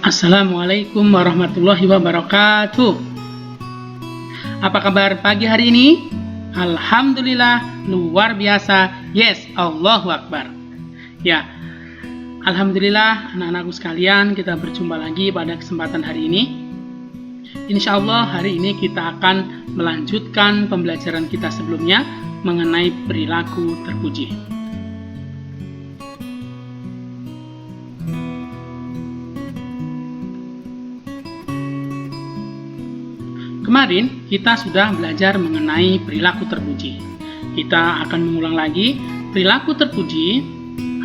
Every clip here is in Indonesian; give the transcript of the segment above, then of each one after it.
Assalamualaikum warahmatullahi wabarakatuh. Apa kabar pagi hari ini? Alhamdulillah, luar biasa. Yes, Allahu Akbar. Ya, Alhamdulillah anak-anakku sekalian, kita berjumpa lagi pada kesempatan hari ini. Insya Allah hari ini kita akan melanjutkan pembelajaran kita sebelumnya mengenai perilaku terpuji. Kemarin kita sudah belajar mengenai perilaku terpuji. Kita akan mengulang lagi. Perilaku terpuji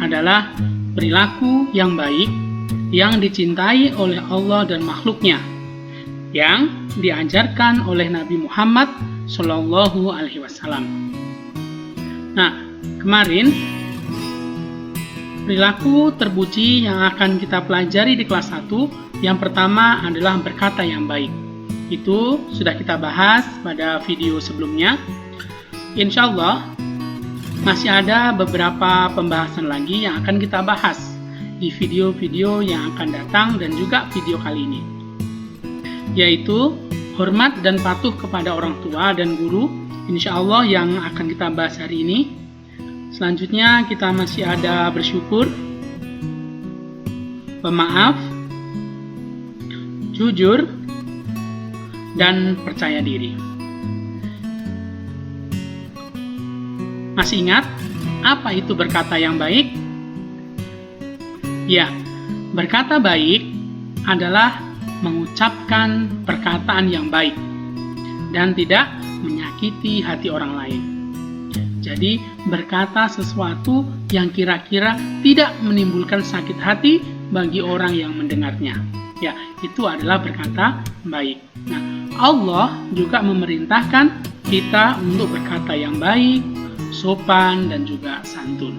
adalah perilaku yang baik yang dicintai oleh Allah dan makhluknya, yang diajarkan oleh Nabi Muhammad Shallallahu Alaihi Wasallam. Nah, kemarin perilaku terpuji yang akan kita pelajari di kelas 1, yang pertama adalah berkata yang baik. Itu sudah kita bahas pada video sebelumnya. Insya Allah masih ada beberapa pembahasan lagi yang akan kita bahas di video-video yang akan datang dan juga video kali ini, yaitu hormat dan patuh kepada orang tua dan guru. Insya Allah yang akan kita bahas hari ini. Selanjutnya kita masih ada bersyukur, pemaaf, jujur, dan percaya diri. Masih ingat apa itu berkata yang baik? Ya, berkata baik adalah mengucapkan perkataan yang baik dan tidak menyakiti hati orang lain. Jadi, berkata sesuatu yang kira-kira tidak menimbulkan sakit hati bagi orang yang mendengarnya. Ya, itu adalah berkata baik. Nah, Allah juga memerintahkan kita untuk berkata yang baik, sopan, dan juga santun.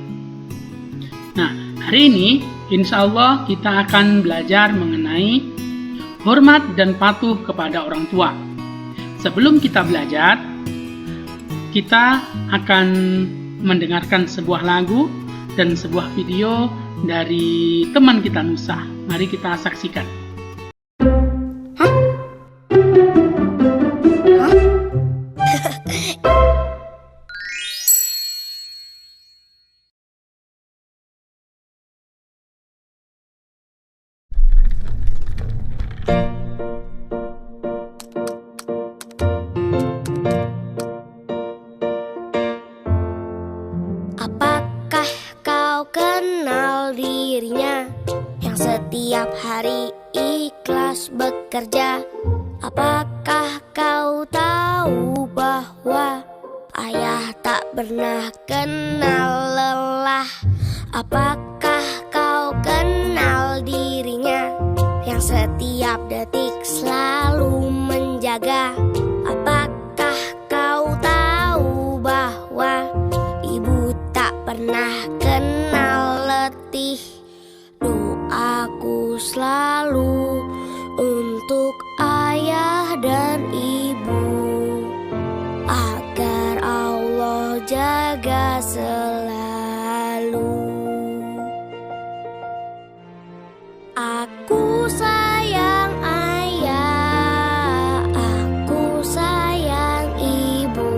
Nah, hari ini insya Allah kita akan belajar mengenai hormat dan patuh kepada orang tua. Sebelum kita belajar, kita akan mendengarkan sebuah lagu dan sebuah video dari teman kita Nusa. Mari kita saksikan. Apakah kau kenal dirinya yang setiap hari ikhlas bekerja? Apakah kau tahu bahwa ayah tak pernah kenal lelah? Apakah kau kenal dirinya yang setiap detik selalu menjaga? Apakah kau tahu bahwa ibu tak pernah kenal letih? Doaku selalu untuk ayah dan ibu, agar Allah jaga selalu. Aku sayang ayah, aku sayang ibu.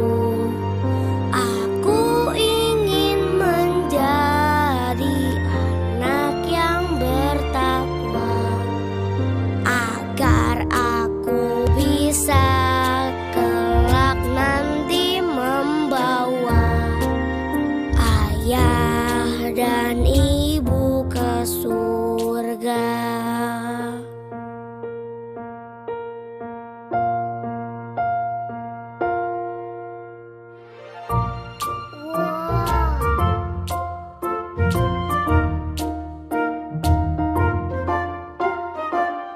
Aku ingin menjadi anak yang bertakwa, agar aku bisa kelak nanti membawa ayah dan ibu ke surga.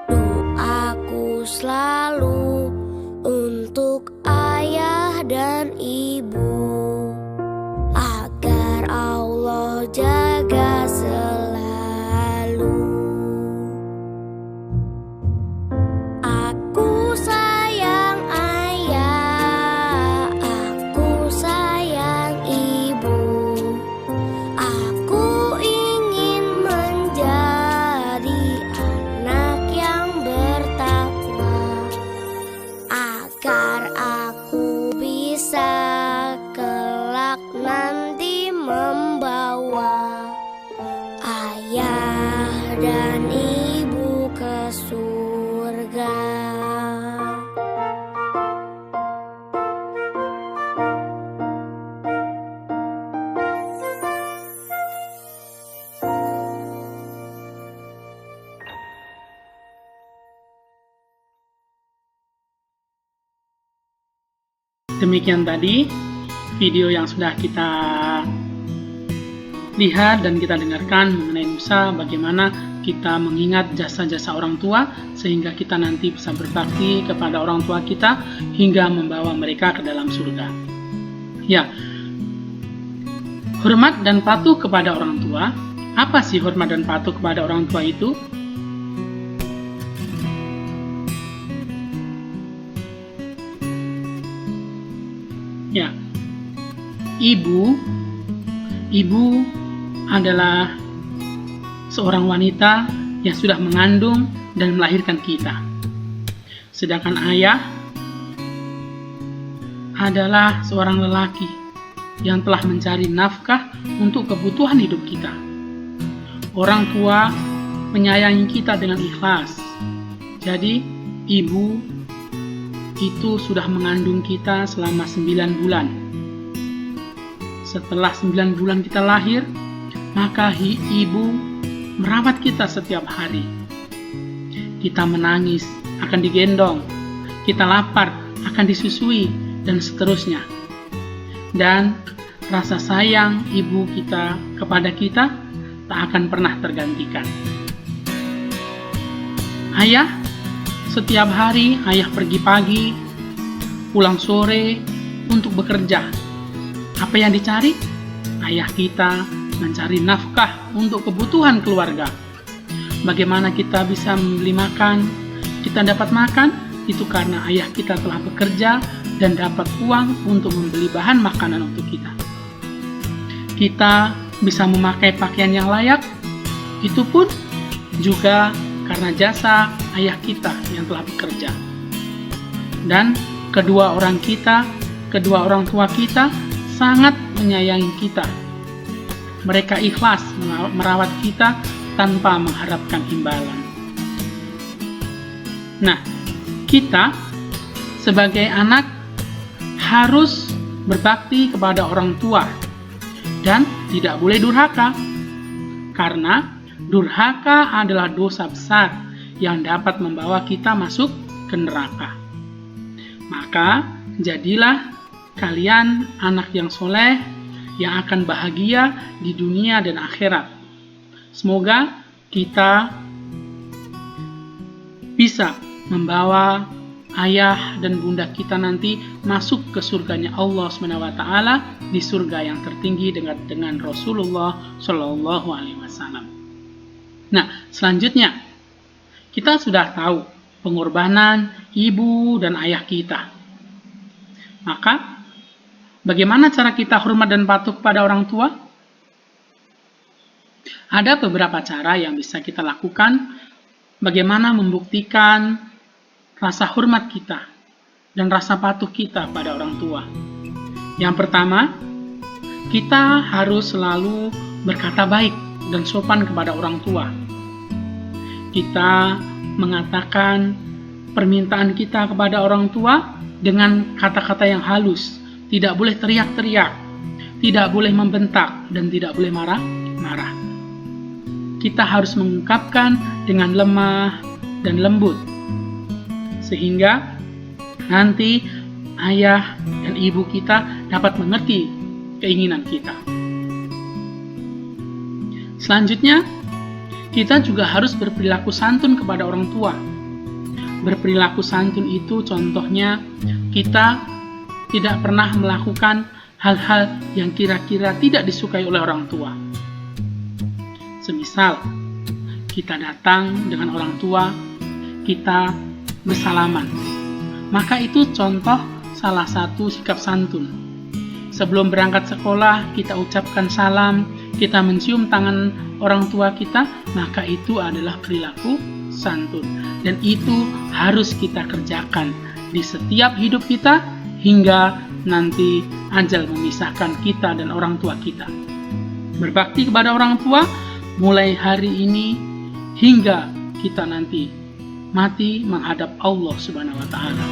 Doaku selalu untuk ayah dan ibu, agar Allah jaga Demikian tadi video yang sudah kita lihat dan kita dengarkan mengenai Musa, bagaimana kita mengingat jasa-jasa orang tua sehingga kita nanti bisa berbakti kepada orang tua kita hingga membawa mereka ke dalam surga. Ya, hormat dan patuh kepada orang tua. Apa sih hormat dan patuh kepada orang tua itu? Ya, ibu adalah seorang wanita yang sudah mengandung dan melahirkan kita. Sedangkan ayah adalah seorang lelaki yang telah mencari nafkah untuk kebutuhan hidup kita. Orang tua menyayangi kita dengan ikhlas. Jadi, ibu itu sudah mengandung kita selama 9 bulan. Setelah 9 bulan kita lahir, maka ibu merawat kita setiap hari. Kita menangis, akan digendong. Kita lapar, akan disusui, dan seterusnya. Dan rasa sayang ibu kita kepada kita tak akan pernah tergantikan. Ayah, setiap hari ayah pergi pagi, pulang sore untuk bekerja. Apa yang dicari? Ayah kita mencari nafkah untuk kebutuhan keluarga. Bagaimana kita bisa membeli makan? Kita dapat makan, itu karena ayah kita telah bekerja dan dapat uang untuk membeli bahan makanan untuk kita. Kita bisa memakai pakaian yang layak, itu pun juga karena jasa ayah kita yang telah bekerja. Dan kedua orang tua kita sangat menyayangi kita. Mereka ikhlas merawat kita tanpa mengharapkan imbalan. Nah, kita sebagai anak harus berbakti kepada orang tua dan tidak boleh durhaka, karena durhaka adalah dosa besar yang dapat membawa kita masuk ke neraka. Maka jadilah kalian anak yang soleh yang akan bahagia di dunia dan akhirat. Semoga kita bisa membawa ayah dan bunda kita nanti masuk ke surganya Allah SWT, di surga yang tertinggi dengan Rasulullah Shallallahu Alaihi Wasallam. Nah, selanjutnya kita sudah tahu pengorbanan ibu dan ayah kita. Maka bagaimana cara kita hormat dan patuh kepada orang tua? Ada beberapa cara yang bisa kita lakukan bagaimana membuktikan rasa hormat kita dan rasa patuh kita pada orang tua. Yang pertama, kita harus selalu berkata baik dan sopan kepada orang tua. Kita mengatakan permintaan kita kepada orang tua dengan kata-kata yang halus. Tidak boleh teriak-teriak, tidak boleh membentak, dan tidak boleh marah-marah. Kita harus mengungkapkan dengan lemah dan lembut, sehingga nanti ayah dan ibu kita dapat mengerti keinginan kita. Selanjutnya, kita juga harus berperilaku santun kepada orang tua. Berperilaku santun itu contohnya kita tidak pernah melakukan hal-hal yang kira-kira tidak disukai oleh orang tua. Semisal, kita datang dengan orang tua, kita bersalaman. Maka itu contoh salah satu sikap santun. Sebelum berangkat sekolah, kita ucapkan salam, kita mencium tangan orang tua kita, maka itu adalah perilaku santun. Dan itu harus kita kerjakan di setiap hidup kita, hingga nanti ajal memisahkan kita dan orang tua kita. Berbakti kepada orang tua mulai hari ini hingga kita nanti mati menghadap Allah Subhanahu wa Ta'ala.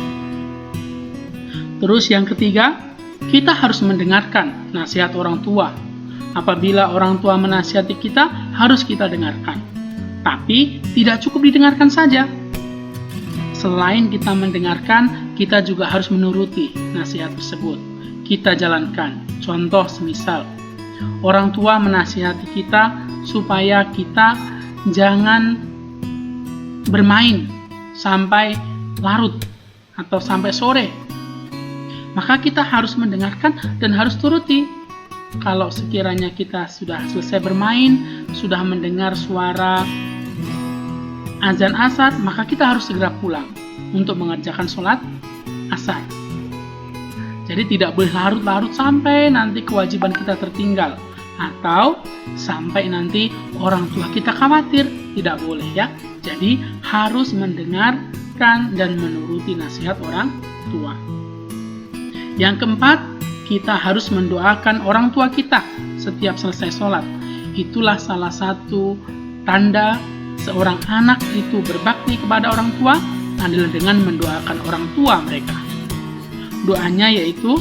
Terus yang ketiga, kita harus mendengarkan nasihat orang tua. Apabila orang tua menasihati kita, harus kita dengarkan. Tapi tidak cukup didengarkan saja. Selain kita mendengarkan, kita juga harus menuruti nasihat tersebut. Kita jalankan. Contoh semisal, orang tua menasihati kita supaya kita jangan bermain sampai larut atau sampai sore. Maka kita harus mendengarkan dan harus turuti. Kalau sekiranya kita sudah selesai bermain, sudah mendengar suara azan asar, maka kita harus segera pulang untuk mengerjakan sholat asar. Jadi tidak boleh larut-larut sampai nanti kewajiban kita tertinggal, atau sampai nanti orang tua kita khawatir. Tidak boleh ya. Jadi harus mendengarkan dan menuruti nasihat orang tua. Yang keempat, kita harus mendoakan orang tua kita setiap selesai sholat. Itulah salah satu tanda seorang anak itu berbakti kepada orang tua adalah dengan mendoakan orang tua mereka. Doanya yaitu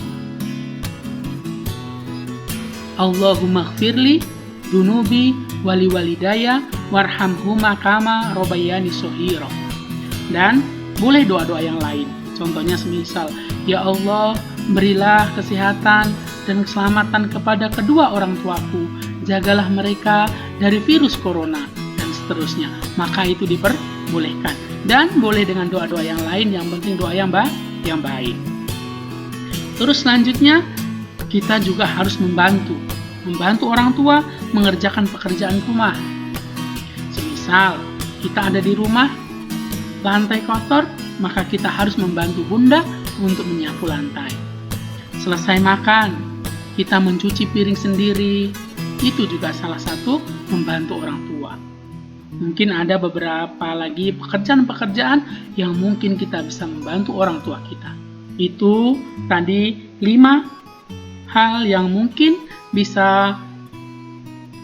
Allahumma gfirli dunubi wali walidaya warhamhuma kama robayani sohiro. Dan boleh doa-doa yang lain. Contohnya semisal, ya Allah, berilah kesehatan dan keselamatan kepada kedua orang tuaku, jagalah mereka dari virus corona, dan seterusnya. Maka itu diperbolehkan. Dan boleh dengan doa-doa yang lain, yang penting doa yang baik. Terus selanjutnya, kita juga harus membantu orang tua mengerjakan pekerjaan rumah. Semisal, kita ada di rumah, lantai kotor, maka kita harus membantu bunda untuk menyapu lantai. Selesai makan, kita mencuci piring sendiri. Itu juga salah satu membantu orang tua. Mungkin ada beberapa lagi pekerjaan-pekerjaan yang mungkin kita bisa membantu orang tua kita. Itu tadi 5 hal yang mungkin bisa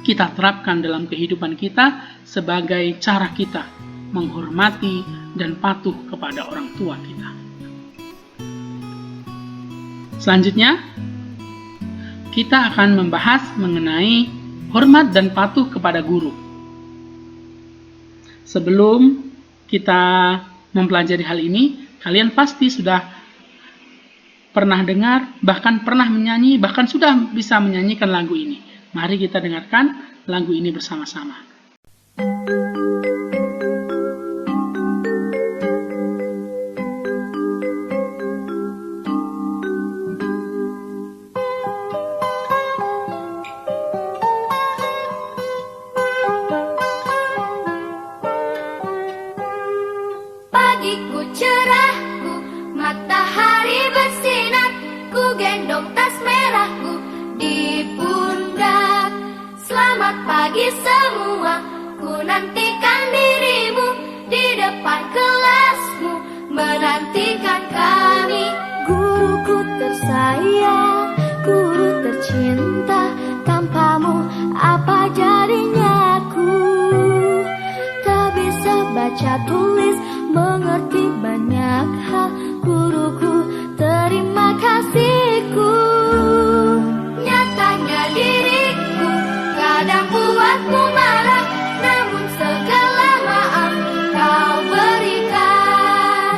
kita terapkan dalam kehidupan kita sebagai cara kita menghormati dan patuh kepada orang tua kita. Selanjutnya, kita akan membahas mengenai hormat dan patuh kepada guru. Sebelum kita mempelajari hal ini, kalian pasti sudah pernah dengar, bahkan pernah menyanyi, bahkan sudah bisa menyanyikan lagu ini. Mari kita dengarkan lagu ini bersama-sama. Pagiku cerahku, matahari bersinar, ku gendong tas merahku di pundak. Selamat pagi semua, ku nantikan dirimu di depan kelasmu, menantikan kami. Guruku tersayang, guru tercinta, tanpamu apa jadinya aku? Tak bisa baca tulis, mengerti banyak hal, guruku terima kasihku. Nyatanya diriku kadang buatmu marah, namun segala maaf kau berikan.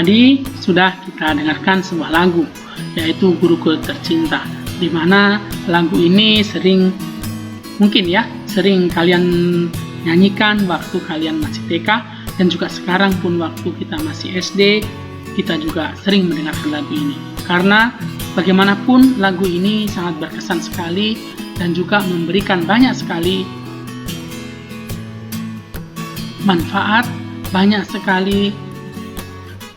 Tadi sudah kita dengarkan sebuah lagu, yaitu Guruku Tercinta, di mana lagu ini sering kalian nyanyikan waktu kalian masih TK, dan juga sekarang pun waktu kita masih SD, kita juga sering mendengarkan lagu ini. Karena bagaimanapun lagu ini sangat berkesan sekali dan juga memberikan banyak sekali manfaat, banyak sekali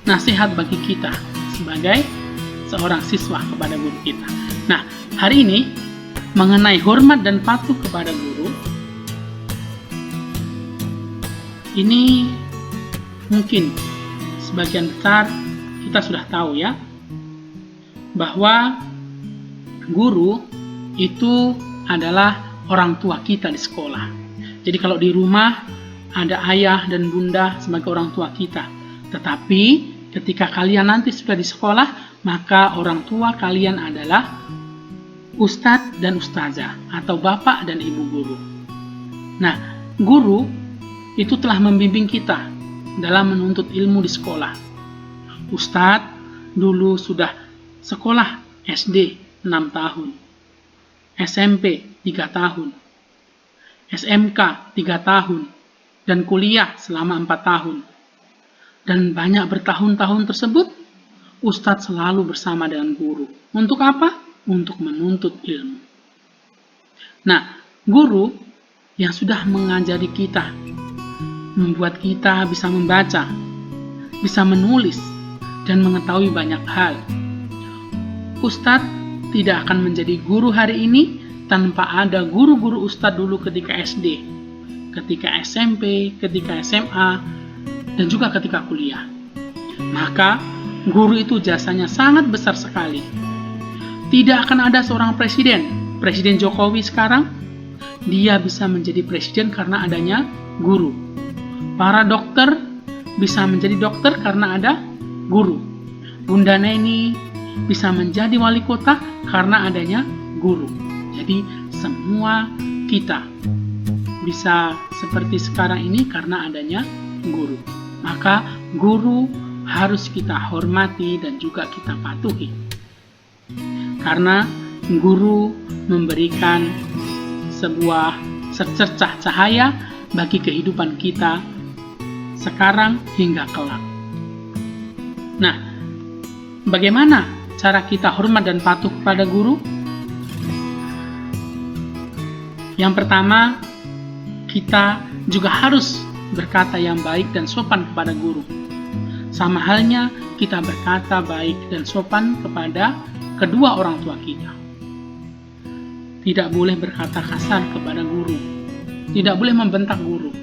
nasihat bagi kita sebagai seorang siswa kepada guru kita. Nah, hari ini mengenai hormat dan patuh kepada guru, ini mungkin sebagian besar kita sudah tahu ya, bahwa guru itu adalah orang tua kita di sekolah. Jadi kalau di rumah ada ayah dan bunda sebagai orang tua kita. Tetapi ketika kalian nanti sudah di sekolah, maka orang tua kalian adalah ustadz dan ustazah atau bapak dan ibu guru. Nah, guru itu telah membimbing kita dalam menuntut ilmu di sekolah. Ustadz dulu sudah sekolah SD 6 tahun, SMP 3 tahun, SMK 3 tahun, dan kuliah selama 4 tahun. Dan banyak bertahun-tahun tersebut, Ustadz selalu bersama dengan guru. Untuk apa? Untuk menuntut ilmu. Nah, guru yang sudah mengajari kita, membuat kita bisa membaca, bisa menulis, dan mengetahui banyak hal. Ustadz tidak akan menjadi guru hari ini tanpa ada guru-guru Ustadz dulu ketika SD, ketika SMP, ketika SMA, dan juga ketika kuliah. Maka guru itu jasanya sangat besar sekali. Tidak akan ada seorang Presiden Jokowi sekarang, dia bisa menjadi presiden karena adanya guru. Para dokter bisa menjadi dokter karena ada guru. Bunda Neni bisa menjadi wali kota karena adanya guru. Jadi semua kita bisa seperti sekarang ini karena adanya guru. Maka guru harus kita hormati dan juga kita patuhi. Karena guru memberikan sebuah secercah cahaya bagi kehidupan kita sekarang hingga kelak. Nah, bagaimana cara kita hormat dan patuh kepada guru? Yang pertama, kita juga harus berkata yang baik dan sopan kepada guru. Sama halnya kita berkata baik dan sopan kepada kedua orang tua kita. Tidak boleh berkata kasar kepada guru. Tidak boleh membentak guru.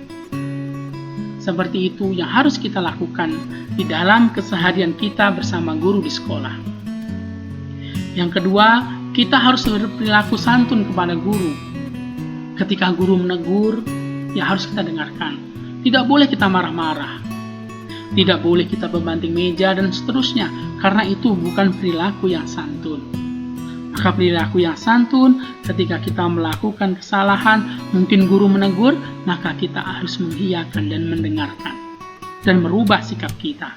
Seperti itu yang harus kita lakukan di dalam keseharian kita bersama guru di sekolah. Yang kedua, kita harus berperilaku santun kepada guru. Ketika guru menegur, ya harus kita dengarkan. Tidak boleh kita marah-marah. Tidak boleh kita membanting meja dan seterusnya, karena itu bukan perilaku yang santun. Maka perilaku yang santun ketika kita melakukan kesalahan, mungkin guru menegur, maka kita harus mengiyakan dan mendengarkan dan merubah sikap kita.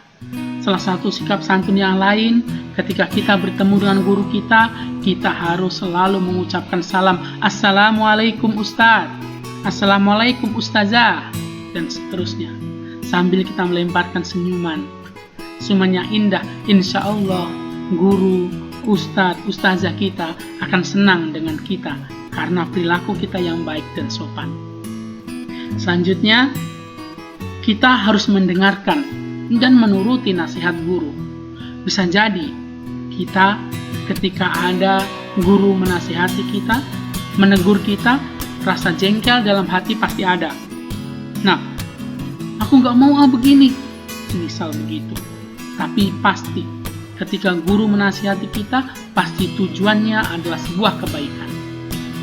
Salah satu sikap santun yang lain, ketika kita bertemu dengan guru kita harus selalu mengucapkan salam. Assalamualaikum Ustaz, Assalamualaikum Ustazah, dan seterusnya. Sambil kita melemparkan senyuman. Senyumannya indah, insya Allah guru, Ustadz, Ustazah kita akan senang dengan kita karena perilaku kita yang baik dan sopan. Selanjutnya, kita harus mendengarkan dan menuruti nasihat guru. Bisa jadi kita ketika ada guru menasihati kita, menegur kita, rasa jengkel dalam hati pasti ada. Nah, aku nggak mau begini, misal begitu. Tapi pasti ketika guru menasihati kita, pasti tujuannya adalah sebuah kebaikan.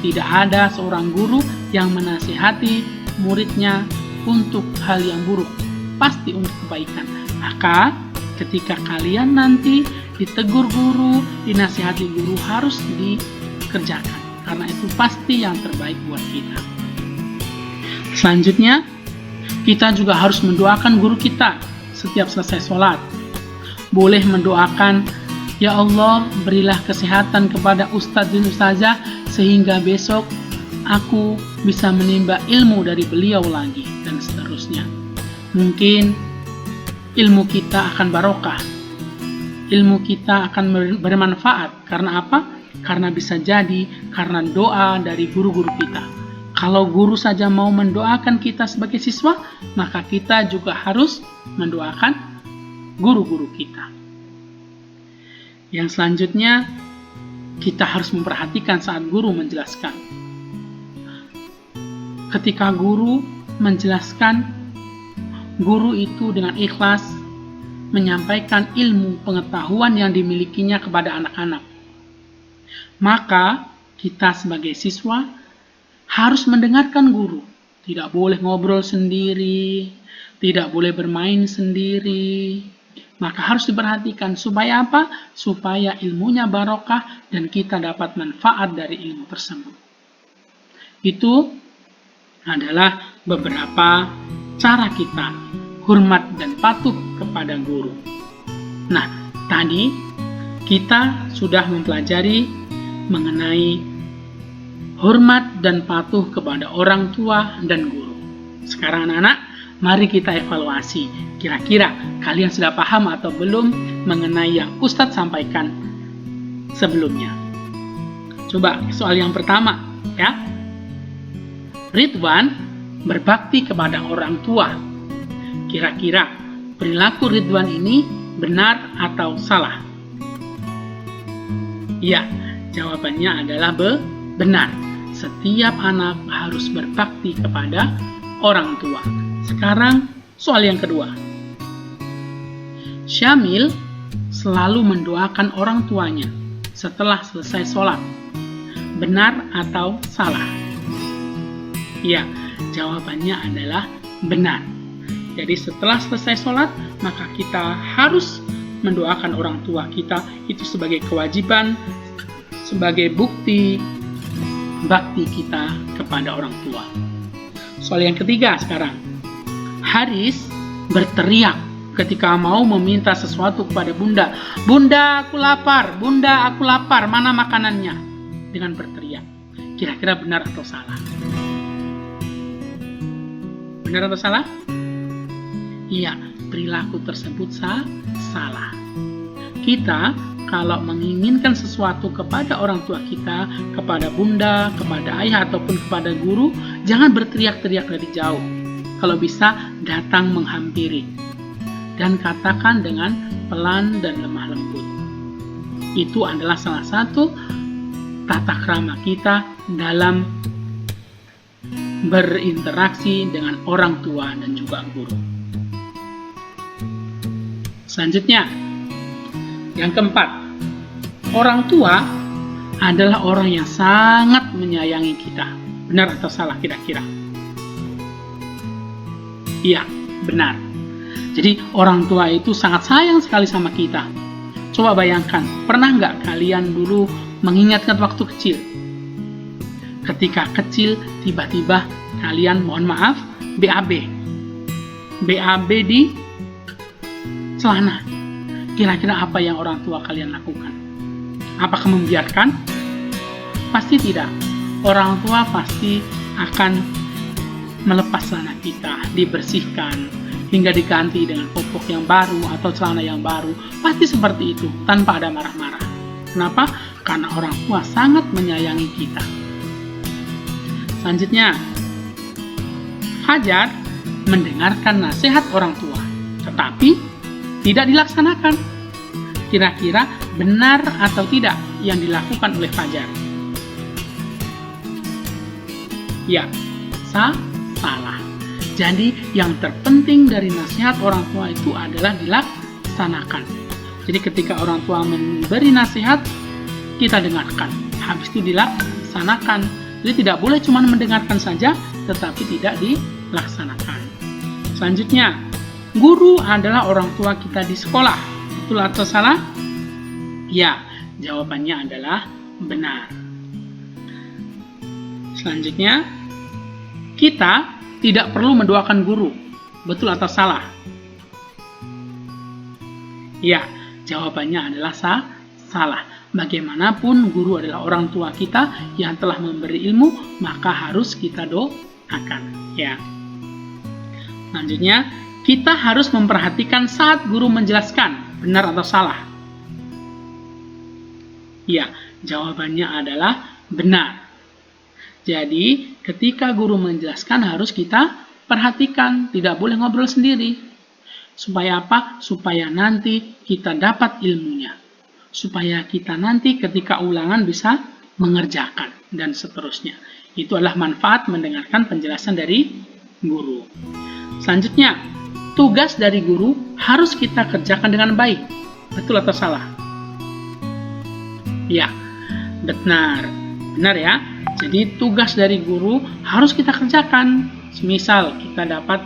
Tidak ada seorang guru yang menasihati muridnya untuk hal yang buruk, pasti untuk kebaikan. Maka ketika kalian nanti ditegur guru, dinasihati guru, harus dikerjakan, karena itu pasti yang terbaik buat kita. Selanjutnya, kita juga harus mendoakan guru kita setiap selesai sholat. boleh mendoakan, ya Allah, berilah kesehatan kepada ustadz dan ustazah sehingga besok aku bisa menimba ilmu dari beliau lagi, dan seterusnya. Mungkin ilmu kita akan barokah, ilmu kita akan bermanfaat. Karena apa? Karena bisa jadi karena doa dari guru-guru kita. Kalau guru saja mau mendoakan kita sebagai siswa, maka kita juga harus mendoakan guru-guru kita. Yang selanjutnya, kita harus memperhatikan saat guru menjelaskan. Ketika guru menjelaskan, guru itu dengan ikhlas menyampaikan ilmu pengetahuan yang dimilikinya kepada anak-anak. Maka kita sebagai siswa harus mendengarkan guru. Tidak boleh ngobrol sendiri, tidak boleh bermain sendiri. Maka harus diperhatikan supaya apa? Supaya ilmunya barokah dan kita dapat manfaat dari ilmu tersebut. Itu adalah beberapa cara kita hormat dan patuh kepada guru. Nah, tadi kita sudah mempelajari mengenai hormat dan patuh kepada orang tua dan guru. Sekarang anak-anak, mari kita evaluasi. Kira-kira kalian sudah paham atau belum mengenai yang Ustadz sampaikan sebelumnya? Coba soal yang pertama, ya. Ridwan berbakti kepada orang tua. Kira-kira perilaku Ridwan ini benar atau salah? Ya, jawabannya adalah benar. Setiap anak harus berbakti kepada orang tua. Sekarang soal yang kedua. Syamil selalu mendoakan orang tuanya setelah selesai sholat. Benar atau salah? Ya, jawabannya adalah benar. Jadi setelah selesai sholat, maka kita harus mendoakan orang tua kita. Itu sebagai kewajiban, sebagai bukti bakti kita kepada orang tua. Soal yang ketiga sekarang. Haris berteriak ketika mau meminta sesuatu kepada bunda. Bunda, aku lapar. Bunda, aku lapar. Mana makanannya? Dengan berteriak. Kira-kira benar atau salah? Benar atau salah? Iya, perilaku tersebut salah. Kita kalau menginginkan sesuatu kepada orang tua kita, kepada bunda, kepada ayah, ataupun kepada guru, jangan berteriak-teriak dari jauh. Kalau bisa, datang menghampiri. Dan katakan dengan pelan dan lemah lembut. Itu adalah salah satu tata krama kita dalam berinteraksi dengan orang tua dan juga guru. Selanjutnya, yang keempat. Orang tua adalah orang yang sangat menyayangi kita. Benar atau salah kira-kira? Iya, benar. Jadi orang tua itu sangat sayang sekali sama kita. Coba bayangkan, pernah nggak kalian dulu mengingatkan waktu kecil? Ketika kecil, tiba-tiba kalian, mohon maaf, BAB. BAB di celana. Kira-kira apa yang orang tua kalian lakukan? Apakah membiarkan? Pasti tidak. Orang tua pasti akan melepas celana kita, dibersihkan, hingga diganti dengan popok yang baru atau celana yang baru. Pasti seperti itu, tanpa ada marah-marah. Kenapa? Karena orang tua sangat menyayangi kita. Selanjutnya, Fajar mendengarkan nasihat orang tua, tetapi tidak dilaksanakan. Kira-kira benar atau tidak yang dilakukan oleh Fajar? Ya, salah. Jadi yang terpenting dari nasihat orang tua itu adalah dilaksanakan. Jadi ketika orang tua memberi nasihat, kita dengarkan. Habis itu dilaksanakan. Jadi tidak boleh cuma mendengarkan saja, tetapi tidak dilaksanakan. Selanjutnya, guru adalah orang tua kita di sekolah. Betul atau salah? Ya, jawabannya adalah benar. Selanjutnya, kita tidak perlu mendoakan guru. Betul atau salah? Ya, Jawabannya adalah salah. Bagaimanapun guru adalah orang tua kita yang telah memberi ilmu, maka harus kita doakan, ya. Selanjutnya, kita harus memperhatikan saat guru menjelaskan, benar atau salah? Ya, jawabannya adalah benar. Jadi, ketika guru menjelaskan harus kita perhatikan, tidak boleh ngobrol sendiri. Supaya apa? Supaya nanti kita dapat ilmunya. Supaya kita nanti ketika ulangan bisa mengerjakan, dan seterusnya. Itu adalah manfaat mendengarkan penjelasan dari guru. Selanjutnya, tugas dari guru harus kita kerjakan dengan baik. Betul atau salah? Ya, benar. Benar ya. Jadi tugas dari guru harus kita kerjakan. Misal kita dapat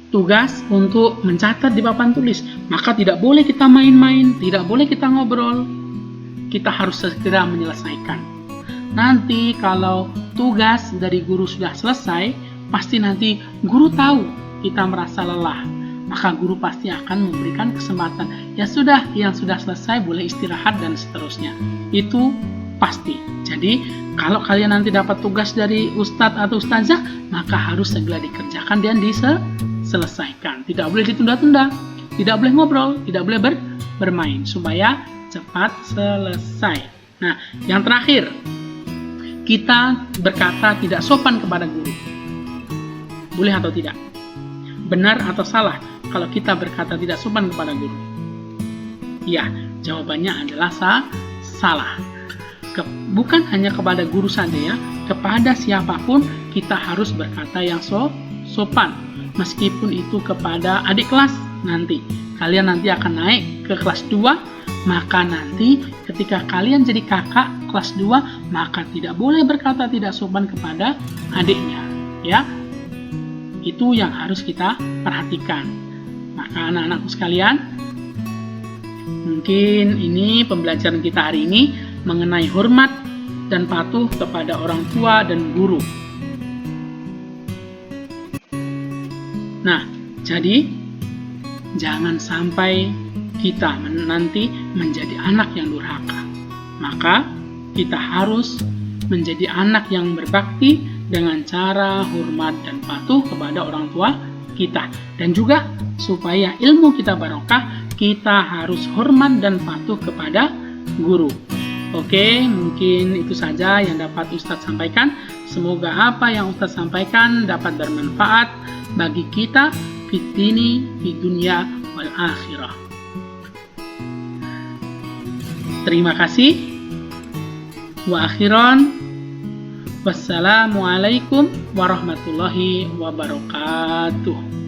tugas untuk mencatat di papan tulis, maka tidak boleh kita main-main, tidak boleh kita ngobrol. Kita harus segera menyelesaikan. Nanti kalau tugas dari guru sudah selesai, pasti nanti guru tahu kita merasa lelah, maka guru pasti akan memberikan kesempatan. Ya sudah, yang sudah selesai boleh istirahat dan seterusnya. Itu pasti. Jadi kalau kalian nanti dapat tugas dari ustadz atau ustazah, maka harus segera dikerjakan dan diselesaikan. Tidak boleh ditunda-tunda, tidak boleh ngobrol, tidak boleh bermain, supaya cepat selesai. Nah, yang terakhir, kita berkata tidak sopan kepada guru. Boleh atau tidak? Benar atau salah kalau kita berkata tidak sopan kepada guru? Ya, jawabannya adalah salah. Bukan hanya kepada guru saja ya, kepada siapapun kita harus berkata yang sopan. Meskipun itu kepada adik kelas nanti. Kalian nanti akan naik ke kelas 2, maka nanti ketika kalian jadi kakak kelas 2, maka tidak boleh berkata tidak sopan kepada adiknya, ya. Itu yang harus kita perhatikan. Maka anak-anakku sekalian, mungkin ini pembelajaran kita hari ini mengenai hormat dan patuh kepada orang tua dan guru. Nah, jadi jangan sampai kita nanti menjadi anak yang durhaka. Maka kita harus menjadi anak yang berbakti dengan cara hormat dan patuh kepada orang tua kita. Dan juga supaya ilmu kita barokah, kita harus hormat dan patuh kepada guru. Oke, mungkin itu saja yang dapat Ustadz sampaikan. Semoga apa yang Ustadz sampaikan dapat bermanfaat bagi kita fid dini, fid dunya, wal akhirah. Terima kasih. Wa akhiran, wassalamualaikum warahmatullahi wabarakatuh.